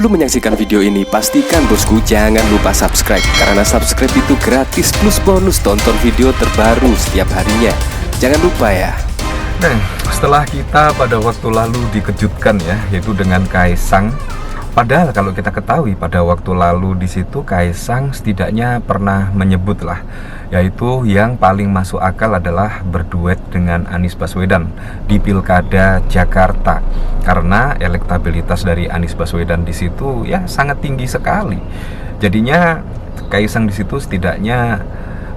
Sebelum menyaksikan video ini, pastikan bosku jangan lupa subscribe, karena subscribe itu gratis plus bonus tonton video terbaru setiap harinya. Jangan lupa ya. Nah, setelah kita pada waktu lalu dikejutkan ya, yaitu dengan Kaisang. Padahal kalau kita ketahui pada waktu lalu di situ Kaisang setidaknya pernah menyebut lah, yaitu yang paling masuk akal adalah berduet dengan Anies Baswedan di Pilkada Jakarta, karena elektabilitas dari Anies Baswedan di situ ya sangat tinggi sekali. Jadinya Kaisang di situ setidaknya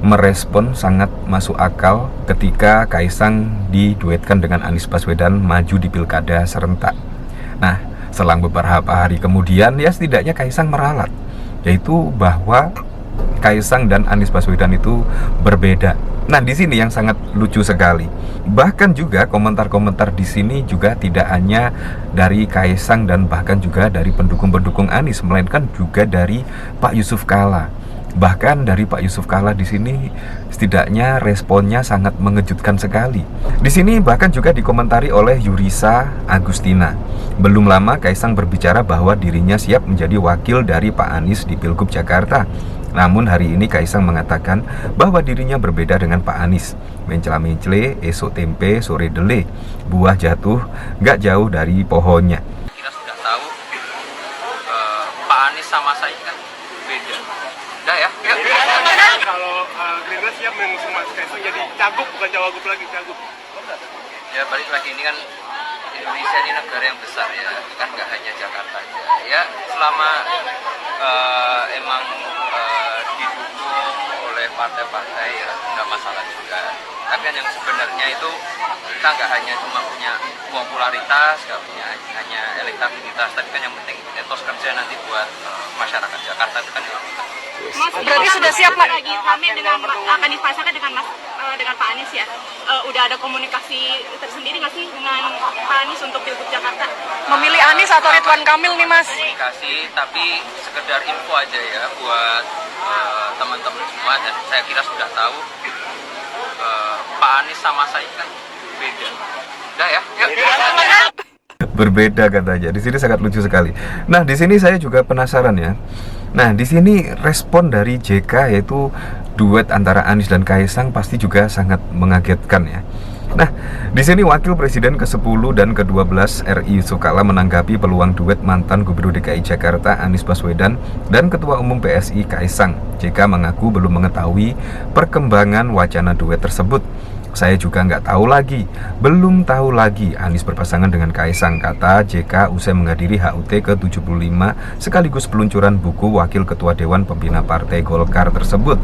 merespon sangat masuk akal ketika Kaisang diduetkan dengan Anies Baswedan maju di Pilkada serentak. Nah, selang beberapa hari kemudian ya setidaknya Kaisang meralat, yaitu bahwa Kaisang dan Anies Baswedan itu berbeda. Nah, di sini yang sangat lucu sekali. Bahkan juga komentar-komentar di sini juga tidak hanya dari Kaisang dan bahkan juga dari pendukung-pendukung Anies, melainkan juga dari Pak Yusuf Kalla. Bahkan dari Pak Yusuf Kalla di sini setidaknya responnya sangat mengejutkan sekali. Di sini bahkan juga dikomentari oleh Yurisa Agustina. Belum lama Kaisang berbicara bahwa dirinya siap menjadi wakil dari Pak Anies di Pilgub Jakarta. Namun hari ini Kaisang mengatakan bahwa dirinya berbeda dengan Pak Anies. Mencela-mencele, esok tempe, sore dele. Buah jatuh gak jauh dari pohonnya. Kita sudah tahu Pak Anies sama saya kan beda. Udah ya? Kalau Gerindra siap mengusung Mas Kaisang jadi cagup, bukan cawagup lagi, cagup. Ya balik lagi, ini kan Indonesia ini negara yang besar ya, kan nggak hanya Jakarta aja. Ya selama emang didukung oleh partai-partai ya nggak masalah juga. Tapi kan yang sebenarnya itu kita nggak hanya cuma punya popularitas, nggak punya hanya elektabilitas, tapi kan yang penting etos kerja nanti buat masyarakat Jakarta itu kan yang penting. Mas, berarti sudah siap lagi kami dengan akan dipasangkan dengan Pak Anies ya. Udah ada komunikasi tersendiri nggak sih dengan Pak Anies untuk Pilgub Jakarta? Memilih Anies atau Ridwan Kamil nih Mas? Komunikasi, tapi sekedar info aja ya buat teman-teman semua, dan saya kira sudah tahu Pak Anies sama saya kan beda. Udah ya? Berbeda katanya. Di sini sangat lucu sekali. Nah, di sini saya juga penasaran ya. Nah, di sini respon dari JK yaitu duet antara Anies dan Kaisang pasti juga sangat mengagetkan ya. Nah, di sini Wakil Presiden ke-10 dan ke-12 RI Yusuf Kalla menanggapi peluang duet mantan Gubernur DKI Jakarta Anies Baswedan dan Ketua Umum PSI Kaisang. JK mengaku belum mengetahui perkembangan wacana duet tersebut. Saya juga nggak tahu lagi, belum tahu lagi Anies berpasangan dengan Kaisang, kata JK usai menghadiri HUT ke-75 sekaligus peluncuran buku Wakil Ketua Dewan Pembina Partai Golkar tersebut.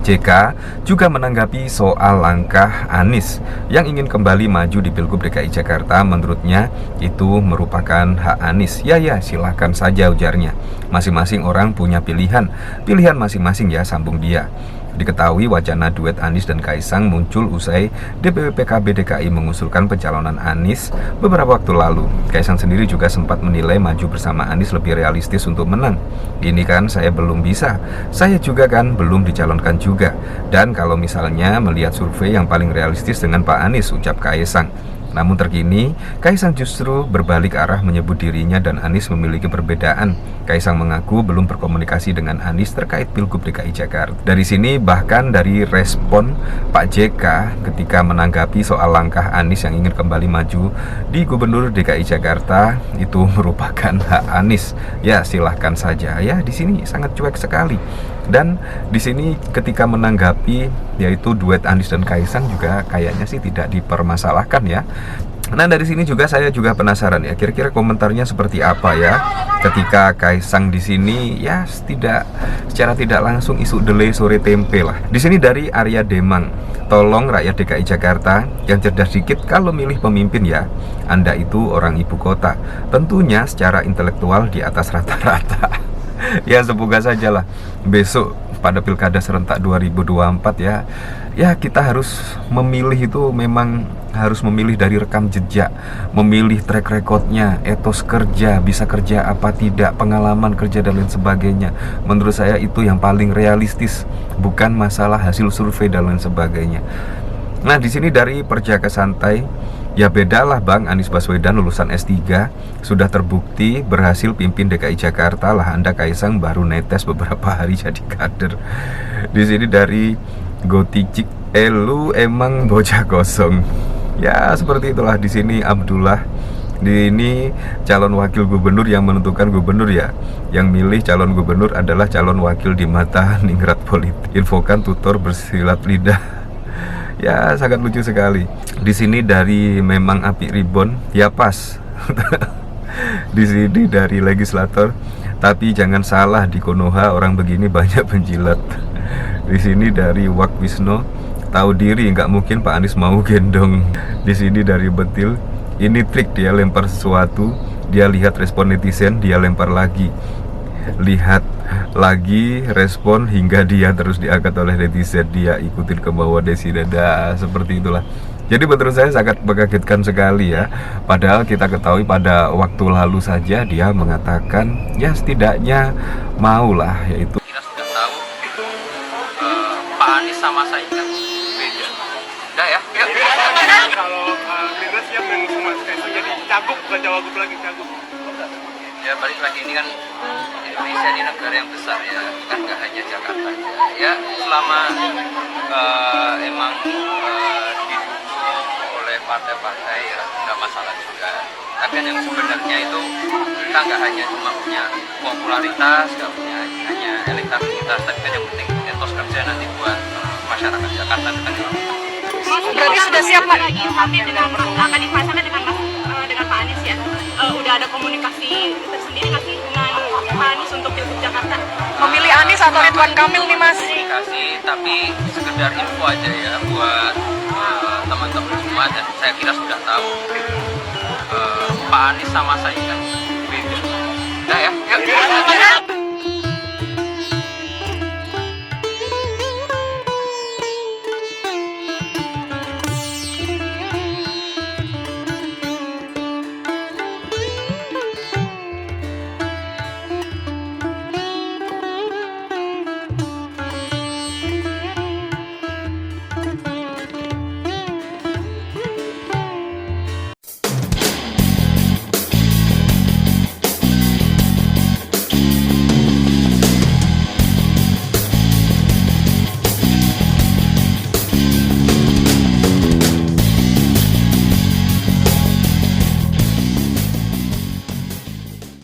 JK juga menanggapi soal langkah Anies yang ingin kembali maju di Pilgub DKI Jakarta. Menurutnya itu merupakan hak Anies. Ya silahkan saja, ujarnya. Masing-masing orang punya pilihan masing-masing ya, sambung dia. Diketahui wacana duet Anies dan Kaisang muncul usai DPW PKB DKI mengusulkan pencalonan Anies beberapa waktu lalu. Kaisang sendiri juga sempat menilai maju bersama Anies lebih realistis untuk menang. Ini kan saya belum bisa, saya juga kan belum dicalonkan juga. Dan kalau misalnya melihat survei yang paling realistis dengan Pak Anies, ucap Kaisang. Namun terkini, Kaisang justru berbalik arah menyebut dirinya dan Anies memiliki perbedaan. Kaisang mengaku belum berkomunikasi dengan Anies terkait Pilgub DKI Jakarta. Dari sini bahkan dari respon Pak JK ketika menanggapi soal langkah Anies yang ingin kembali maju di Gubernur DKI Jakarta itu merupakan hak Anies. Ya silahkan saja ya, di sini sangat cuek sekali. Dan di sini ketika menanggapi yaitu duet Anies dan Kaisang juga kayaknya sih tidak dipermasalahkan ya. Nah, dari sini juga saya juga penasaran ya, kira-kira komentarnya seperti apa ya ketika Kaisang di sini ya secara tidak langsung isu dele sore tempe lah. Di sini dari Arya Demang, tolong rakyat DKI Jakarta yang cerdas dikit kalau milih pemimpin ya. Anda itu orang ibu kota, tentunya secara intelektual di atas rata-rata. Ya semoga sajalah besok pada Pilkada serentak 2024 ya kita harus memilih itu memang harus memilih dari rekam jejak, memilih track recordnya, etos kerja, bisa kerja apa tidak, pengalaman kerja dan lain sebagainya. Menurut saya itu yang paling realistis, bukan masalah hasil survei dan lain sebagainya. Nah, di sini dari Perjaka Santai, ya bedalah Bang, Anies Baswedan lulusan S3, sudah terbukti berhasil pimpin DKI Jakarta lah. Anda Kaisang baru netes beberapa hari jadi kader. Di sini dari Goticik, lu emang bocah kosong. Ya seperti itulah. Di sini Abdullah, ini calon wakil gubernur yang menentukan gubernur ya. Yang milih calon gubernur adalah calon wakil di mata ningrat politik. Infokan tutor bersilat lidah. Ya sangat lucu sekali. Di sini dari Memang Api Ribon, ya pas. Di sini dari legislator, tapi jangan salah di Konoha orang begini banyak penjilat. Di sini dari Wak Wisno, tahu diri nggak mungkin Pak Anies mau gendong. Di sini dari Betil, ini trik, dia lempar sesuatu, dia lihat respon netizen, dia lempar lagi. Lihat lagi respon hingga dia terus diangkat oleh netizen, dia ikutin ke bawah Desi Dada. Seperti itulah. Jadi menurut saya sangat mengagetkan sekali ya. Padahal kita ketahui pada waktu lalu saja dia mengatakan ya setidaknya maulah, yaitu Kita sudah tahu Pak Anies sama saya kan beda. Udah ya, yuk. Kalau Gerindra siap mengusung Mas Kaisang jadi cagup bukan cawagup lagi, cagup. Ya balik lagi, ini kan Indonesia ini negara yang besar ya, kan nggak hanya Jakarta aja. Ya selama emang didukung oleh partai-partai ya nggak masalah juga. Tapi yang sebenarnya itu kita nggak hanya cuma punya popularitas, nggak punya hanya elektabilitas, tapi kan yang penting etos kerja nanti buat masyarakat Jakarta kan. Mas berarti sudah siap Pak lagi kami dengan akan dipasangkan dengan Pak Anies ya. Udah ada komunikasi tersendiri nggak sih dengan Pak Anies untuk pilgub Jakarta? Memilih Anies atau Ridwan Kamil nih Mas? Komunikasi, tapi sekedar info aja ya buat teman-teman semua, dan saya kira sudah tahu Pak Anies sama saya kan